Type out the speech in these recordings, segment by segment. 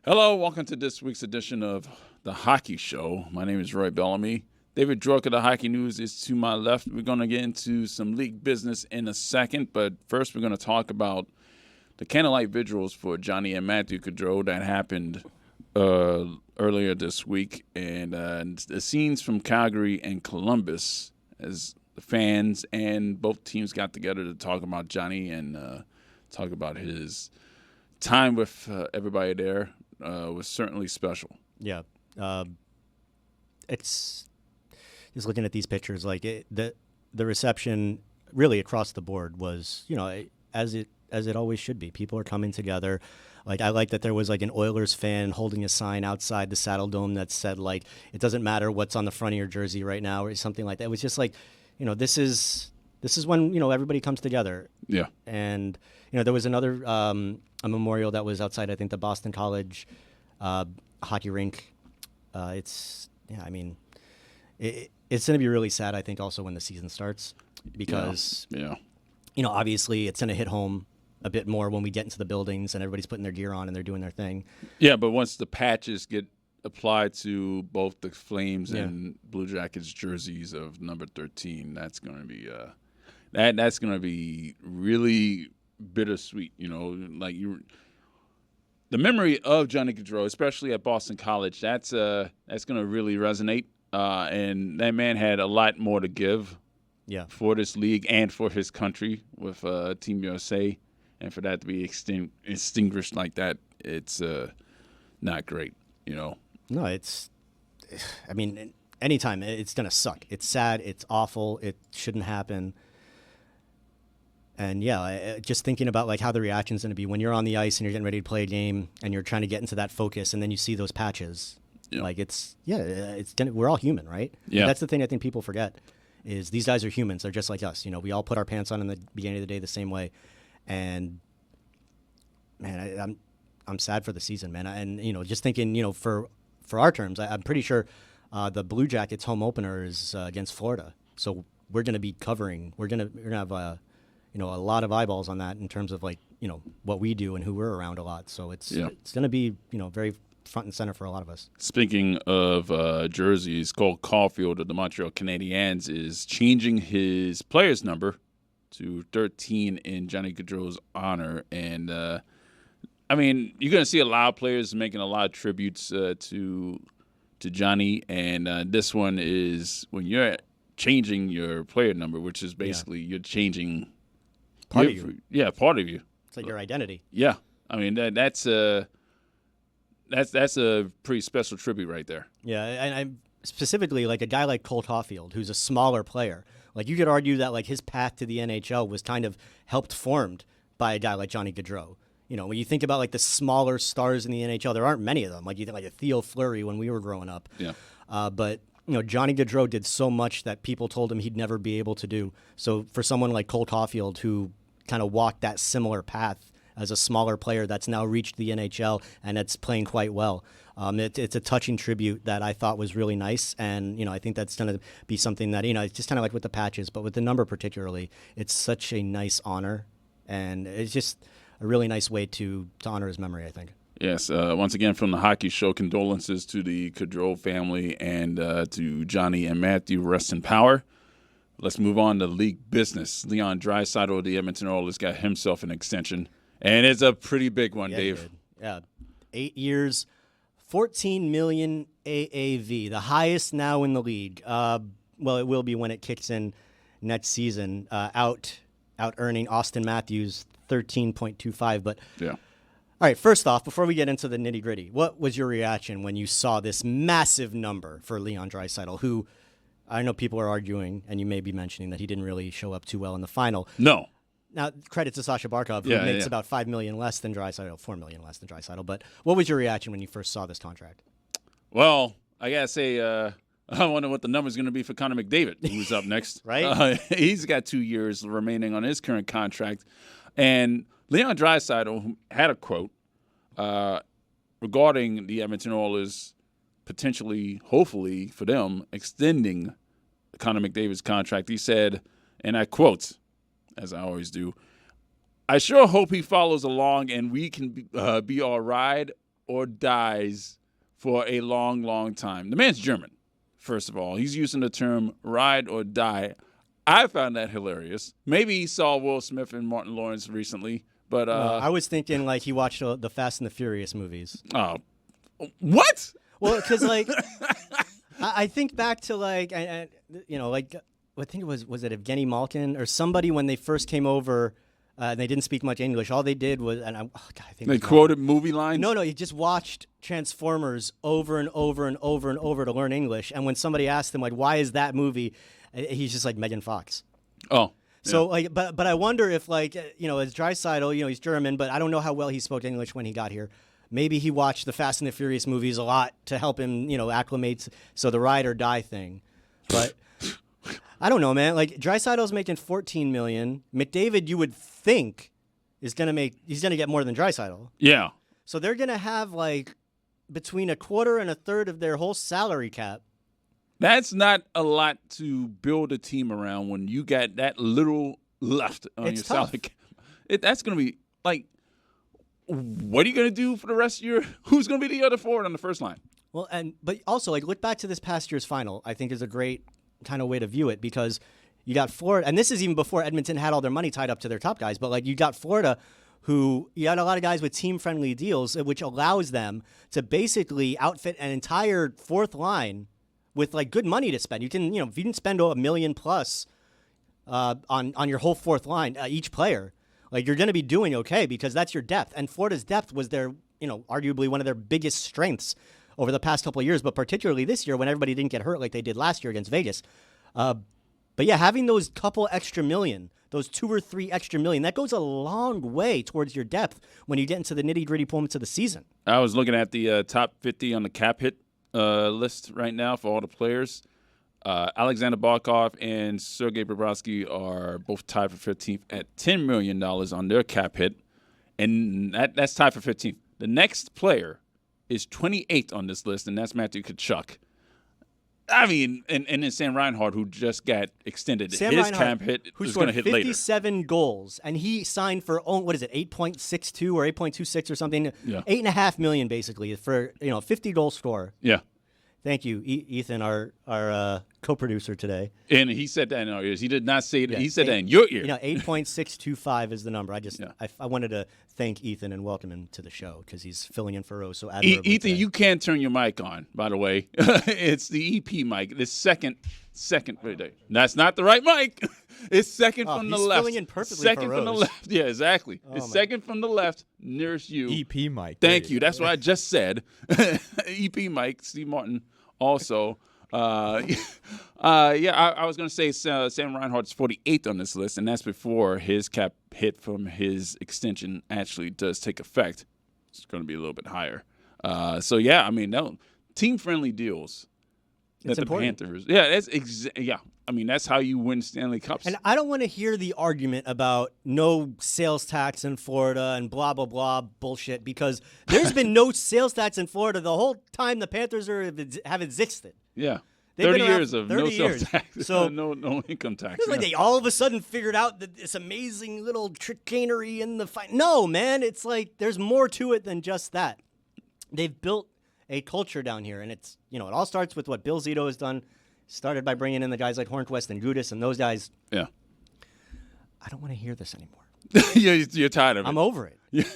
Hello, welcome to this week's edition of The Hockey Show. My name is Roy Bellamy. David Dwork of the Hockey News is to my left. We're going to get into some league business in a second, but first we're going to talk about the candlelight vigils for Johnny and Matthew Gaudreau that happened earlier this week, and the scenes from Calgary and Columbus as the fans and both teams got together to talk about Johnny and talk about his time with everybody there. Was certainly special. Yeah. It's just looking at these pictures, like the reception really across the board was, as it always should be. People are coming together. Like, I like that there was like an Oilers fan holding a sign outside the Saddle Dome that said, like, it doesn't matter what's on the front of your jersey right now or something like that. It was just like, this is when, everybody comes together. Yeah. And, there was another a memorial that was outside, I think, the Boston College hockey rink. It's going to be really sad, I think, also when the season starts because, obviously it's going to hit home a bit more when we get into the buildings and everybody's putting their gear on and they're doing their thing. Yeah, but once the patches get applied to both the Flames and Blue Jackets jerseys of number 13, that's going to be that's going to be really bittersweet. The memory of Johnny Gaudreau, especially at Boston College, that's going to really resonate. And that man had a lot more to give for this league and for his country with Team USA. And for that to be extinguished like that, it's not great, No, anytime it's going to suck. It's sad. It's awful. It shouldn't happen. And, just thinking about, like, how the reaction's going to be when you're on the ice and you're getting ready to play a game and you're trying to get into that focus and then you see those patches. Yeah. Like, we're all human, right? Yeah. That's the thing I think people forget is these guys are humans. They're just like us. We all put our pants on in the beginning of the day the same way. And, man, I'm sad for the season, man. And, just thinking, for our terms, I'm pretty sure the Blue Jackets home opener is against Florida. So we're going to be covering. We're going to have a lot of eyeballs on that in terms of, like, what we do and who we're around a lot. So it's going to be, very front and center for a lot of us. Speaking of jerseys, Cole Caulfield of the Montreal Canadiens is changing his player's number to 13 in Johnny Gaudreau's honor. And, you're going to see a lot of players making a lot of tributes to Johnny. And this one is when you're changing your player number, which is basically you're changing part of you. Yeah, part of you. It's like your identity. Yeah. That's a pretty special tribute right there. Yeah, and I specifically, like, a guy like Cole Caulfield, who's a smaller player. Like, you could argue that, like, his path to the NHL was kind of helped formed by a guy like Johnny Gaudreau. When you think about, like, the smaller stars in the NHL, there aren't many of them. Like, you think like a Theo Fleury when we were growing up. Yeah. But Johnny Gaudreau did so much that people told him he'd never be able to do. So for someone like Cole Caulfield, who kind of walked that similar path as a smaller player that's now reached the NHL and it's playing quite well, it's a touching tribute that I thought was really nice. And, I think that's going to be something that, it's just kind of like with the patches, but with the number particularly, it's such a nice honor. And it's just a really nice way to honor his memory, I think. Yes. Once again, from the Hockey Show, condolences to the Gaudreau family and to Johnny and Matthew. Rest in power. Let's move on to league business. Leon Draisaitl of the Edmonton Oilers got himself an extension, and it's a pretty big one, Dave. Yeah, 8 years, $14 million AAV, the highest now in the league. Well, it will be when it kicks in next season. Out earning Austin Matthews 13.25, but yeah. All right, first off, before we get into the nitty-gritty, what was your reaction when you saw this massive number for Leon Draisaitl, who I know people are arguing, and you may be mentioning that he didn't really show up too well in the final. No. Now, credit to Sasha Barkov, who makes about $5 million less than Draisaitl, $4 million less than Draisaitl. But what was your reaction when you first saw this contract? Well, I got to say, I wonder what the number's going to be for Connor McDavid, who's up next. Right? He's got 2 years remaining on his current contract. And Leon Draisaitl had a quote regarding the Edmonton Oilers potentially, hopefully for them, extending Connor McDavid's contract. He said, and I quote, as I always do, "I sure hope he follows along and we can be all right, or dies for a long, long time. The man's German, first of all. He's using the term ride or die. I found that hilarious. Maybe he saw Will Smith and Martin Lawrence recently, but I was thinking like he watched the Fast and the Furious movies. What? Well, because like I think back to like like I think it was it Evgeny Malkin or somebody when they first came over. They didn't speak much English. All they did was, I think they quoted movie lines. No, he just watched Transformers over and over and over and over to learn English. And when somebody asked him like, "Why is that movie?" He's just like Megan Fox. Oh, yeah. So like, but I wonder if like as Draisaitl, he's German, but I don't know how well he spoke English when he got here. Maybe he watched the Fast and the Furious movies a lot to help him, acclimate. So the ride or die thing, but. I don't know, man. Like Draisaitl's making $14 million. McDavid, you would think, he's gonna get more than Draisaitl. Yeah. So they're gonna have like between a quarter and a third of their whole salary cap. That's not a lot to build a team around when you got that little left on your salary cap. That's gonna be like, what are you gonna do for the rest of your? Who's gonna be the other forward on the first line? Well, but also like look back to this past year's final. I think is a great kind of way to view it because you got Florida, and this is even before Edmonton had all their money tied up to their top guys, but like you got Florida who you got a lot of guys with team-friendly deals, which allows them to basically outfit an entire fourth line with like good money to spend. You can, if you can spend $1 million plus on your whole fourth line, each player, like you're going to be doing okay because that's your depth. And Florida's depth was their, arguably one of their biggest strengths over the past couple of years, but particularly this year when everybody didn't get hurt like they did last year against Vegas. But yeah, having those couple extra million, those 2 or 3 extra million, that goes a long way towards your depth when you get into the nitty-gritty moments of the season. I was looking at the top 50 on the cap hit list right now for all the players. Alexander Barkov and Sergei Bobrovsky are both tied for 15th at $10 million on their cap hit, and that's tied for 15th. The next player is 28th on this list, and that's Matthew Tkachuk. I mean, and then Sam Reinhart, who just got extended. His cap hit is going to hit later. 57 goals, and he signed for, 8.62 or 8.26 or something? Yeah. $8.5 million, basically, for, 50-goal scorer. Yeah. Thank you, Ethan, our co-producer today. And he said that in our ears. He did not say it. Yeah. He said that in your ear. 8.625 is the number. I wanted to thank Ethan and welcome him to the show because he's filling in for Rose so admirably. Ethan, you can't turn your mic on, by the way. It's the EP mic. The second. That's not the right mic. It's second from the left. He's filling in perfectly second for from Rose. the left. Yeah, exactly. It's second from the left, nearest you. EP mic. Thank you. That's what I just said. EP mic, Steve Martin also. I was going to say Sam Reinhart's 48th on this list, and that's before his cap hit from his extension actually does take effect. It's going to be a little bit higher. Team-friendly deals. It's important. Panthers. Yeah, that's how you win Stanley Cups. And I don't want to hear the argument about no sales tax in Florida and blah, blah, blah bullshit because there's been no sales tax in Florida the whole time the Panthers have existed. Yeah. They've 30 been around years of 30 no years. sales tax. So, no income tax. It's like they all of a sudden figured out that this amazing little chicanery in the fight. No, man. It's like there's more to it than just that. They've built a culture down here, and it's, it all starts with what Bill Zito has done. Started by bringing in the guys like Hornquist and Gudas and those guys. Yeah. I don't want to hear this anymore. You're tired of it. I'm over it.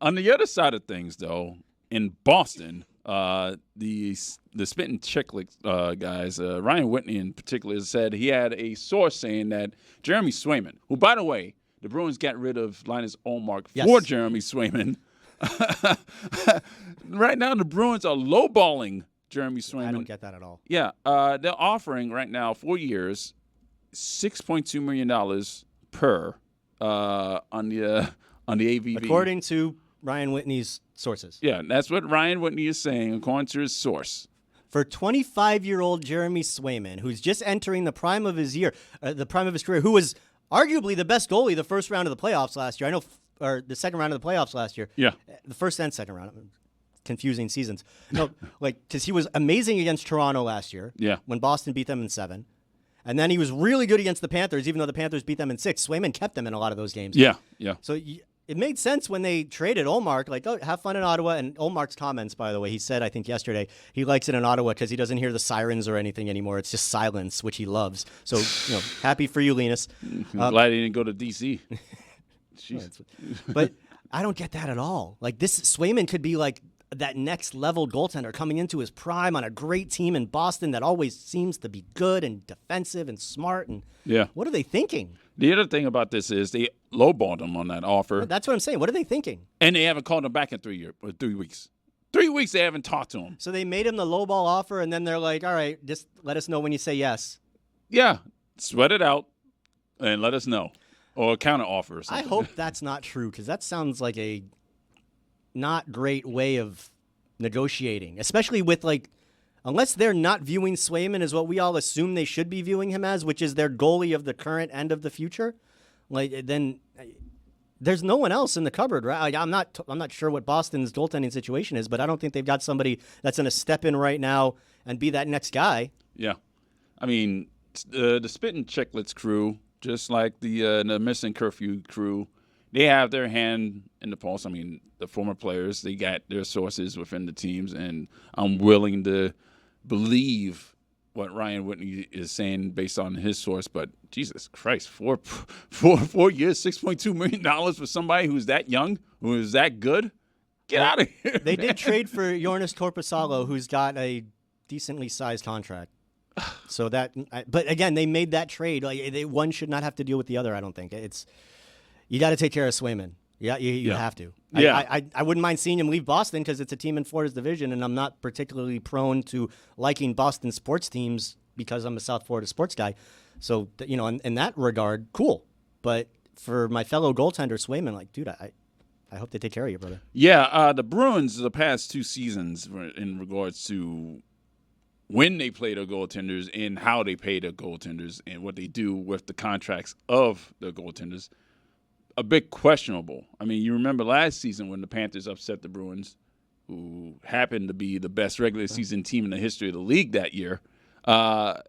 On the other side of things, though, in Boston, the Spit and Chicklets guys, Ryan Whitney in particular, said he had a source saying that Jeremy Swayman, who, by the way, the Bruins got rid of Linus Ullmark for Jeremy Swayman. Right now, the Bruins are lowballing Jeremy Swayman. I don't get that at all. Yeah, they're offering right now 4 years, $6.2 million per on the AVV. According to Ryan Whitney's sources. Yeah, that's what Ryan Whitney is saying, according to his source. For 25-year-old Jeremy Swayman, who's just entering the prime of his career, who was arguably the best goalie the first round of the playoffs last year. Or the second round of the playoffs last year. Yeah. The first and second round. Confusing seasons. No, because he was amazing against Toronto last year. Yeah. When Boston beat them in 7. And then he was really good against the Panthers, even though the Panthers beat them in 6. Swayman kept them in a lot of those games. Yeah, yeah. So it made sense when they traded Ullmark. Like, oh, have fun in Ottawa. And Ullmark's comments, by the way, he said, I think yesterday, he likes it in Ottawa because he doesn't hear the sirens or anything anymore. It's just silence, which he loves. So, happy for you, Linus. I'm glad he didn't go to D.C. But I don't get that at all. Like, this Swayman could be like that next level goaltender coming into his prime on a great team in Boston that always seems to be good and defensive and smart. And what are they thinking? The other thing about this is they lowballed him on that offer. That's what I'm saying. What are they thinking? And they haven't called him back in 3 weeks. 3 weeks they haven't talked to him. So they made him the lowball offer, and then they're like, all right, just let us know when you say yes. Yeah, sweat it out and let us know. Or a counter offer or something. I hope that's not true, because that sounds like a not great way of negotiating, especially with, like, unless they're not viewing Swayman as what we all assume they should be viewing him as, which is their goalie of the current and of the future. Like, then there's no one else in the cupboard, right? Like, I'm not sure what Boston's goaltending situation is, but I don't think they've got somebody that's going to step in right now and be that next guy. Yeah, I mean, the Spittin' Chicklets crew, just like the Missing Curfew crew, they have their hand in the pulse. I mean, the former players, they got their sources within the teams, and I'm willing to believe what Ryan Whitney is saying based on his source. But Jesus Christ, 4 years, $6.2 million for somebody who's that young, who is that good? Get out of here. They did trade for Jonas Korpisalo, who's got a decently sized contract. So but again, they made that trade. Like, one should not have to deal with the other. I don't think you got to take care of Swayman. Yeah, you have to. Yeah. I wouldn't mind seeing him leave Boston because it's a team in Florida's division, and I'm not particularly prone to liking Boston sports teams because I'm a South Florida sports guy. So in that regard, cool. But for my fellow goaltender Swayman, like, dude, I hope they take care of you, brother. Yeah, the Bruins the past 2 seasons in regards to when they play their goaltenders and how they pay their goaltenders and what they do with the contracts of the goaltenders, a bit questionable. I mean, you remember last season when the Panthers upset the Bruins, who happened to be the best regular season team in the history of the league that year. Ullmark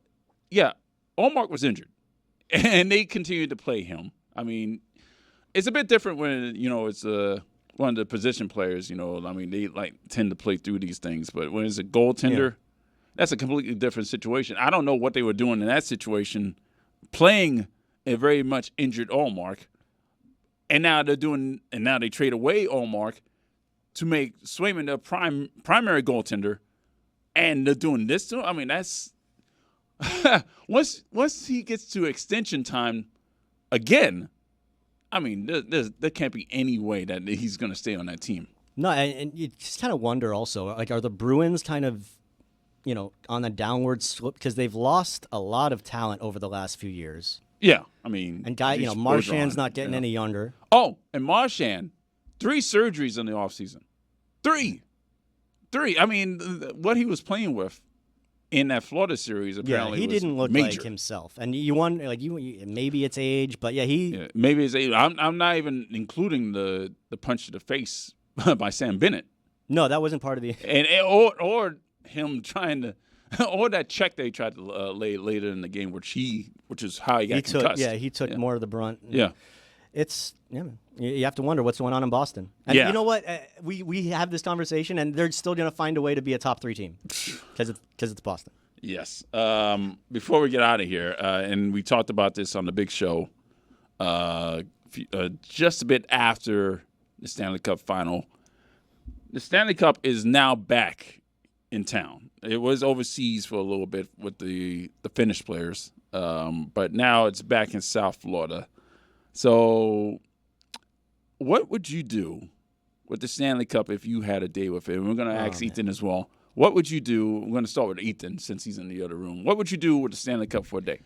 was injured, and they continued to play him. I mean, it's a bit different when, it's one of the position players, I mean, they tend to play through these things. But when it's a goaltender, that's a completely different situation. I don't know what they were doing in that situation, playing a very much injured Ullmark, and now they trade away Ullmark to make Swayman their primary goaltender, and they're doing this to him. I mean, that's once he gets to extension time again, I mean, there can't be any way that he's going to stay on that team. No, and you just kind of wonder also, like, are the Bruins kind of, on a downward slope because they've lost a lot of talent over the last few years. Yeah, I mean, and Marchand's not getting any younger. Oh, and Marchand, 3 surgeries in the offseason. 3. I mean, what he was playing with in that Florida series apparently he was didn't look major. like himself. And you wonder, like, maybe it's age, but maybe it's age. I'm not even including the punch to the face by Sam Bennett. No, that wasn't part of the or him trying to, or that check they tried to lay later in the game, which is how he got concussed. He took more of the brunt. Yeah. Man. You have to wonder what's going on in Boston. And you know what? We have this conversation, and they're still going to find a way to be a top 3 team because it's Boston. Yes. Before we get out of here, and we talked about this on the big show just a bit after the Stanley Cup final. The Stanley Cup is now back in town. It was overseas for a little bit with the Finnish players, but now it's back in South Florida. So what would you do with the Stanley Cup if you had a day with it? And we're going to ask Ethan as well. What would you do? We're going to start with Ethan since he's in the other room. What would you do with the Stanley Cup for a day?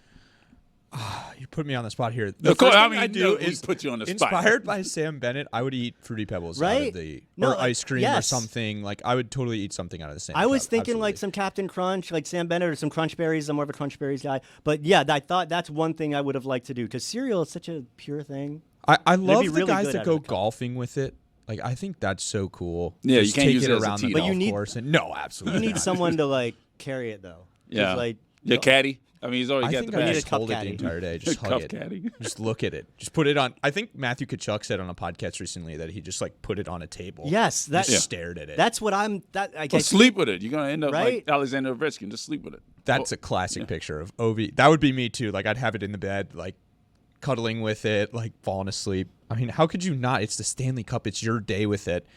You put me on the spot here. The first thing I do is put you on the spot. Inspired by Sam Bennett, I would eat Fruity Pebbles out of or ice cream or something. Like, I would totally eat something out of the Stanley Cup. I was thinking Absolutely. like some Captain Crunch, like Sam Bennett, or some Crunch Berries. I'm more of a Crunch Berries guy. But yeah, I thought that's one thing I would have liked to do because cereal is such a pure thing. I love the really guys that go golfing with it. Like, I think that's so cool. Yeah, just you can't take use it it as a around the tee golf off. course. No, absolutely. You need someone to like carry it though. Yeah. Like, Your caddy? I mean, he's already I got think the I bag. just hold it the entire day. Just hug it. Caddy. Just look at it. Just put it on. I think Matthew Tkachuk said on a podcast recently that he just like put it on a table. Yes, just stared at it. That's what I'm. Sleep with it. You're gonna end up right? like Alexander Ovechkin. Just sleep with it. That's a classic picture of Ovi. That would be me too. Like I'd have it in the bed, like cuddling with it, like falling asleep. I mean, how could you not? It's the Stanley Cup. It's your day with it.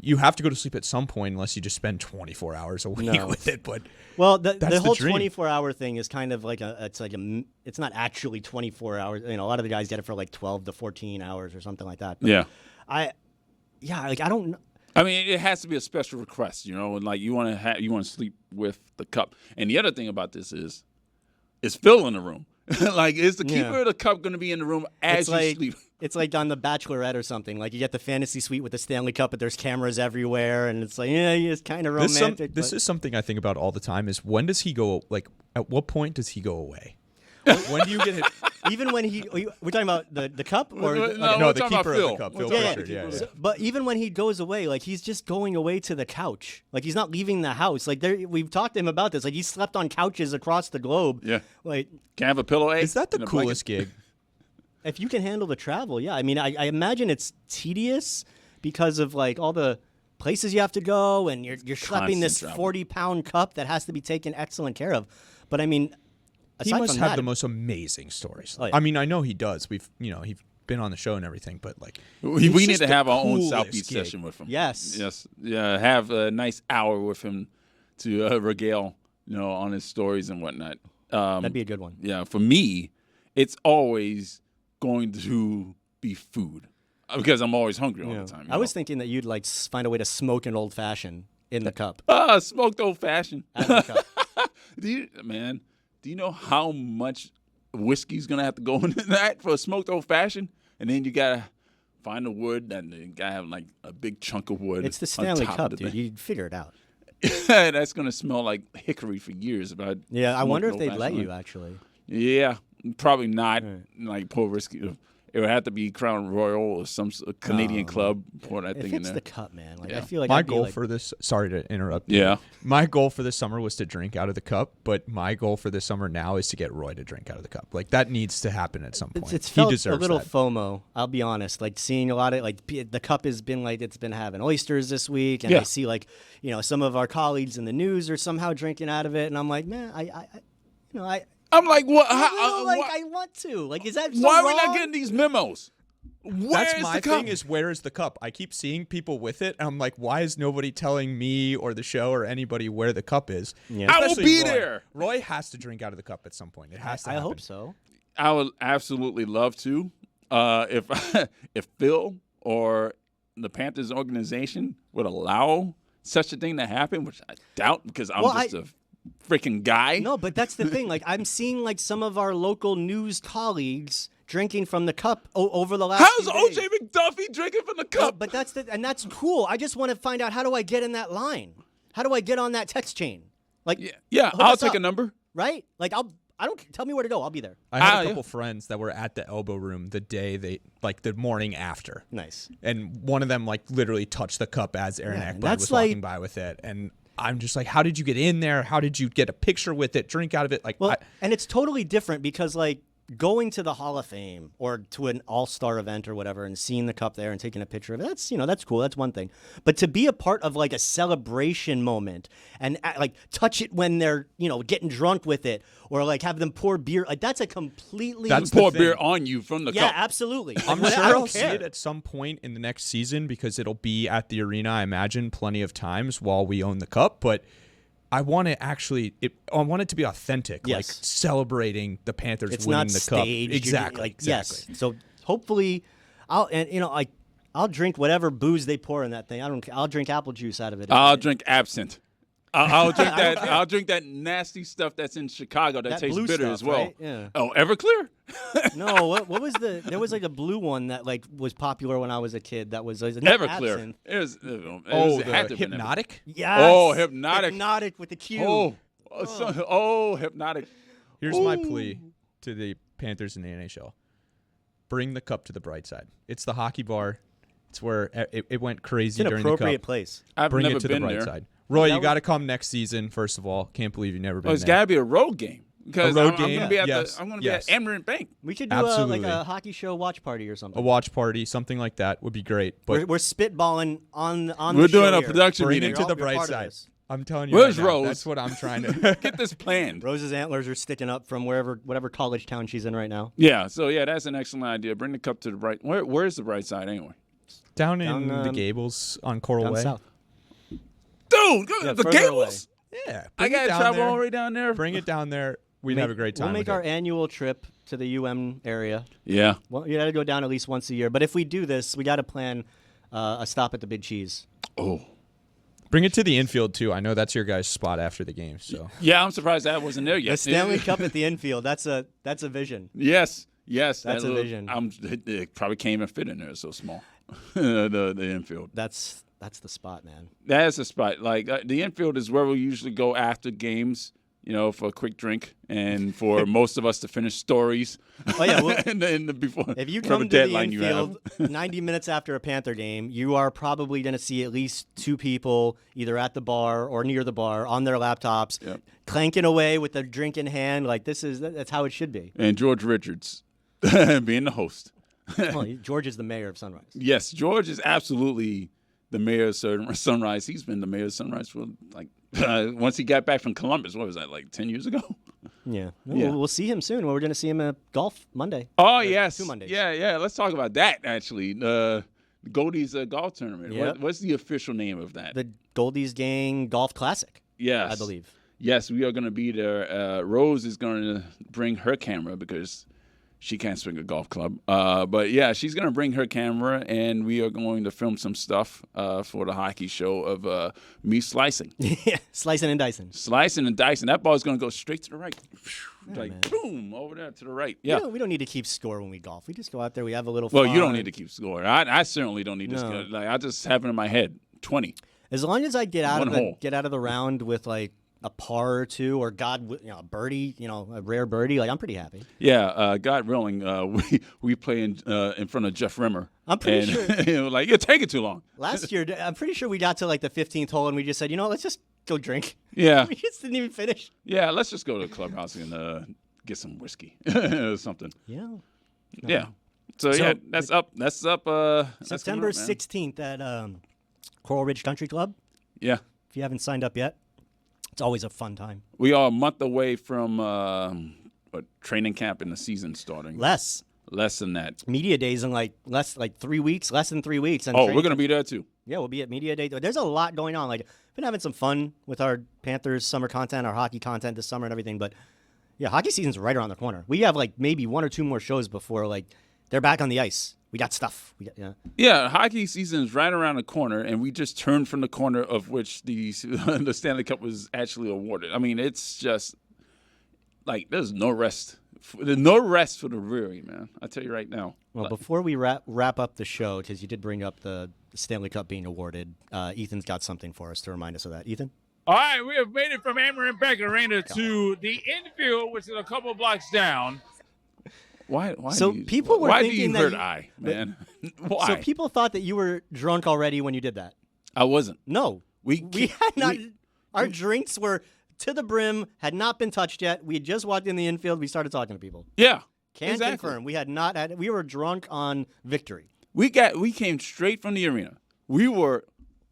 You have to go to sleep at some point unless you just spend 24 hours a week with it. But the whole 24-hour thing is kind of like it's not actually 24 hours. You know, a lot of the guys get it for like 12 to 14 hours or something like that. But I don't. I mean, it has to be a special request, you know, and like you want to sleep with the cup. And the other thing about this is Phil in the room. Like, is the keeper of the cup going to be in the room as you sleep? It's like on The Bachelorette or something. Like, you get the fantasy suite with the Stanley Cup, but there's cameras everywhere, and it's like, it's kind of romantic. This is something I think about all the time is when does he go, like, at what point does he go away? When do you get hit? Even when we're talking about the cup? Or no, the keeper of the cup, Phil Pritchard. Yeah. But even when he goes away, like, he's just going away to the couch. Like, he's not leaving the house. Like, we've talked to him about this. Like, he slept on couches across the globe. Yeah. Like, can I have a pillow? Is that the coolest gig? If you can handle the travel, yeah. I mean, I imagine it's tedious because of, like, all the places you have to go, and you're schlepping this 40-pound cup that has to be taken excellent care of. But, I mean, he must have the most amazing stories. Oh, yeah. I mean, I know he does. He's been on the show and everything, but like we need to have our own South Beach session with him. Yes. Yeah. Have a nice hour with him to regale, on his stories and whatnot. That'd be a good one. Yeah. For me, it's always going to be food because I'm always hungry all the time. I was thinking that you'd like find a way to smoke an old fashioned in the cup. Smoked old fashioned. Do you know how much whiskey's gonna have to go into that for a smoked old fashioned? And then you gotta find the wood, and you gotta have like a big chunk of wood. It's the Stanley Cup, dude. You'd figure it out. That's gonna smell like hickory for years. I wonder if they'd let you actually. Yeah, probably not. Right. Like pour whiskey. It would have to be Crown Royal or some Canadian club. Pour that thing in there. It's the cup, man. Like I feel like my goal for this. Sorry to interrupt. Yeah. My goal for this summer was to drink out of the cup, but my goal for this summer now is to get Roy to drink out of the cup. Like that needs to happen at some point. It's felt he deserves a little that. FOMO. I'll be honest. Like seeing a lot of the cup has been like it's been having oysters this week, and I see some of our colleagues in the news are somehow drinking out of it, and I'm like, man, I'm like, what? I want to. Like, is that so why wrong? are we not getting these memos? That's my thing is where is the cup? I keep seeing people with it, and I'm like, why is nobody telling me or the show or anybody where the cup is? Yeah. I will be there. Roy has to drink out of the cup at some point. It has to happen. I hope so. I would absolutely love to. If Phil or the Panthers organization would allow such a thing to happen, which I doubt because I'm just a freaking guy. No, but that's the thing. Like I'm seeing like some of our local news colleagues drinking from the cup over the last How's few days. OJ McDuffie drinking from the cup? No, but that's cool. I just want to find out, how do I get in that line? How do I get on that text chain? Like I'll take a number. Right? Like I don't tell me where to go. I'll be there. I had a couple friends that were at the elbow room the day the morning after. Nice. And one of them literally touched the cup as Aaron Ekblad was walking by with it, and I'm just like, how did you get in there? How did you get a picture with it, drink out of it? And it's totally different because going to the Hall of Fame or to an all-star event or whatever and seeing the cup there and taking a picture of it, that's cool. That's one thing. But to be a part of a celebration moment and touch it when they're, getting drunk with it or have them pour beer, that's a completely... That's pour beer on you from the cup. Yeah, absolutely. I'm sure I'll see it at some point in the next season because it'll be at the arena, I imagine, plenty of times while we own the cup, but... I want it to be authentic, celebrating the Panthers winning the cup. Exactly. Yes. So hopefully, I'll drink whatever booze they pour in that thing. I'll drink apple juice out of it. I'll drink absinthe. I'll drink that. I'll drink that nasty stuff that's in Chicago that tastes bitter stuff, as well. Right? Yeah. Oh, Everclear? No, what was there was a blue one that was popular when I was a kid. That was Everclear. It had the Hypnotic. Yes. Oh, Hypnotic. Hypnotic with the Q. Hypnotic. Here's my plea to the Panthers in the NHL: bring the cup to the bright side. It's the hockey bar. It's where it went crazy during the cup. It's an appropriate place. I've bring never it to been the bright there. side. Roy, you got to come next season. First of all, can't believe you've never been. It's there. got to be a road game. because road I'm game, going to be at yes, I'm going to yes. be at Amaranth Bank. We should do Absolutely. like a hockey show watch party or something. A watch party, something like that would be great. But We're spitballing on We're the show doing a here. production bring meeting. it to the You're bright part of side. this. I'm telling you, Where's right now, Rose? that's what I'm trying to. Get this planned. Rose's antlers are sticking up from whatever college town she's in right now. Yeah, so yeah, that's an excellent idea. Bring the cup to the bright. Where's the bright side anyway? Down in Down, the Gables on Coral Down Way. south. Dude, go Yeah, the further Gables. Yeah, I bring it got to down travel there. all the way down there. Bring it down there. We'd have a great time. We'll make with our it. annual trip to the UM area. Yeah. Well, you got to go down at least once a year. But if we do this, we got to plan a stop at the Big Cheese. Oh. Bring it to the infield too. I know that's your guys' spot after the game. So Yeah, I'm surprised that wasn't there yet. The Stanley Cup at the infield. That's a vision. Yes. That's that a little- vision. It probably can't even fit in there. It's so small. the infield. That's the spot, man. That is a spot. Like the infield is where we usually go after games. For a quick drink and for most of us to finish stories. Oh yeah. Well, and then before if you whatever come to the deadline you have. infield 90 minutes after a Panther game, you are probably going to see at least two people either at the bar or near the bar on their laptops, clanking away with a drink in hand. Like that's how it should be. And George Richards being the host. Well, George is the mayor of Sunrise. Yes, George is absolutely the mayor of Sunrise. He's been the mayor of Sunrise for once he got back from Columbus. What was that, like 10 years ago? Yeah. Yeah. We'll see him soon. We're going to see him at golf Monday. Oh, yes. 2 Mondays. Yeah. Let's talk about that, actually. The Goldie's golf tournament. Yep. What's the official name of that? The Goldies Gang Golf Classic. Yes. I believe. Yes, we are going to be there. Rose is going to bring her camera because she can't swing a golf club. But, yeah, she's going to bring her camera, and we are going to film some stuff for the hockey show of me slicing. Yeah, slicing and dicing. Slicing and dicing. That ball's going to go straight to the right. man. Boom, over there to the right. Yeah. We don't need to keep score when we golf. We just go out there. We have a little Well, fun. you don't need to keep score. I certainly don't need to No. score. Like, I just have it in my head. 20. As long as I get out One of the hole. get out of the round with like a par or two, or a birdie, a rare birdie, like I'm pretty happy. Yeah, God willing, we play in front of Jeff Rimmer. I'm pretty sure- You're taking too long. Last year, I'm pretty sure we got to like the 15th hole and we just said, let's just go drink. Yeah, We just didn't even finish. yeah. Let's just go to the clubhouse and get some whiskey or something. Yeah. Yeah. So yeah, that's up. That's up. That's September coming up, man. 16th at Coral Ridge Country Club. Yeah, If you haven't signed up yet, it's always a fun time. we are a month away from training camp and the season starting. Less than that. media days in like 3 weeks, less than 3 weeks. And Oh, training we're gonna be there too. Yeah, we'll be at Media Day. There's a lot going on. Like, been having some fun with our Panthers summer content, our hockey content this summer and everything. But yeah, hockey season's right around the corner. We have like maybe 1 or 2 more shows before like they're back on the ice. We got stuff. Yeah, hockey season is right around the corner, and we just turned from the corner of which the Stanley Cup was actually awarded. I mean, it's just like there's no rest. There's no rest for the weary, man. I tell you right now. Well, before we wrap up the show, because you did bring up the Stanley Cup being awarded, Ethan's got something for us to remind us of that. Ethan? All right, we have made it from Amaranth Bank Arena to the infield, which is a couple blocks down. Why So do you, people were why thinking do you that hurt you- I, man? Why? So people thought that you were drunk already when you did that. I wasn't. No. We had not. we- Our drinks were to the brim, had not been touched yet. We had just walked in the infield. We started talking to people. Yeah. Can exactly. confirm we had not had. We were drunk on victory. We came straight from the arena. We were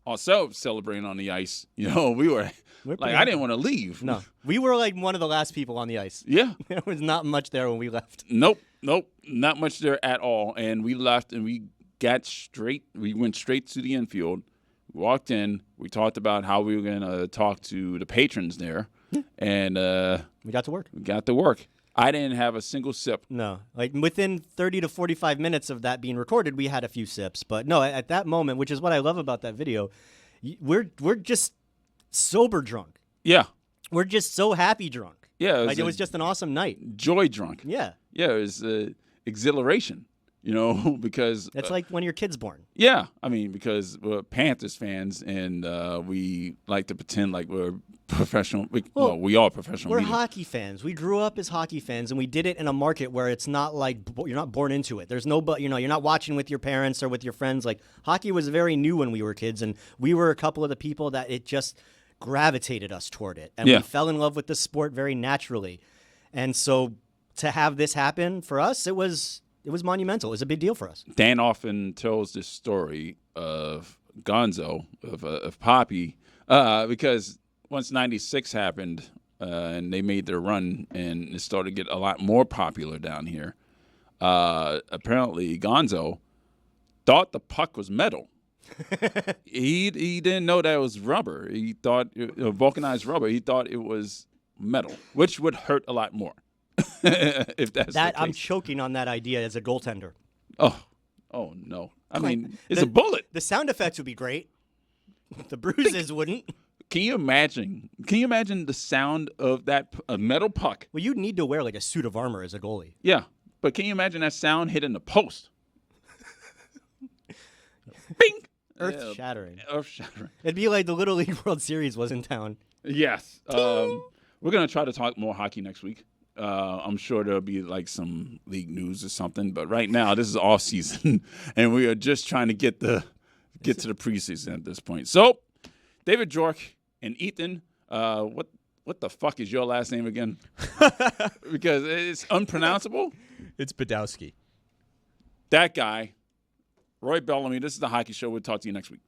ourselves celebrating on the ice. We were We're like pretty I happy. didn't want to leave. No, we were like one of the last people on the ice. Yeah. There was not much there when we left. Nope, not much there at all. And we left, and we went straight to the infield, walked in, we talked about how we were going to talk to the patrons there, and We got to work. we got to work. I didn't have a single sip. No, like within 30 to 45 minutes of that being recorded, we had a few sips. But no, at that moment, which is what I love about that video, we're just sober drunk. Yeah, We're just so happy drunk. yeah. Like it was just an awesome night. joy drunk. Yeah, Yeah, it was exhilaration, because it's like when your kid's born. yeah, I mean, because we're Panthers fans and we like to pretend like we're professional. Well, we are professional. We're media. hockey fans. We grew up as hockey fans, and we did it in a market where it's not like you're not born into it. There's no, you're not watching with your parents or with your friends. Like hockey was very new when we were kids, and we were a couple of the people that it just gravitated us toward it, and Yeah. we fell in love with the sport very naturally. And so to have this happen for us, it was monumental. It was a big deal for us. Dan often tells this story of Gonzo, of Poppy, because once 96 happened and they made their run and it started to get a lot more popular down here, apparently Gonzo thought the puck was metal. he didn't know that it was rubber. He thought vulcanized rubber. He thought it was metal, which would hurt a lot more. If that's the case. I'm choking on that idea as a goaltender. Oh no! I mean, it's a bullet. The sound effects would be great. The bruises wouldn't. Can you imagine? Can you imagine the sound of that a metal puck? Well, you'd need to wear like a suit of armor as a goalie. Yeah, but can you imagine that sound hitting the post? Bing! Earth shattering. Earth shattering. It'd be like the Little League World Series was in town. Yes. We're gonna try to talk more hockey next week. I'm sure there'll be like some league news or something. But right now, this is off season, and we are just trying to get to the preseason at this point. So, David Dwork and Ethan, what the fuck is your last name again? Because it's unpronounceable. It's Badowski. That guy, Roy Bellamy. This is the Hockey Show. We'll talk to you next week.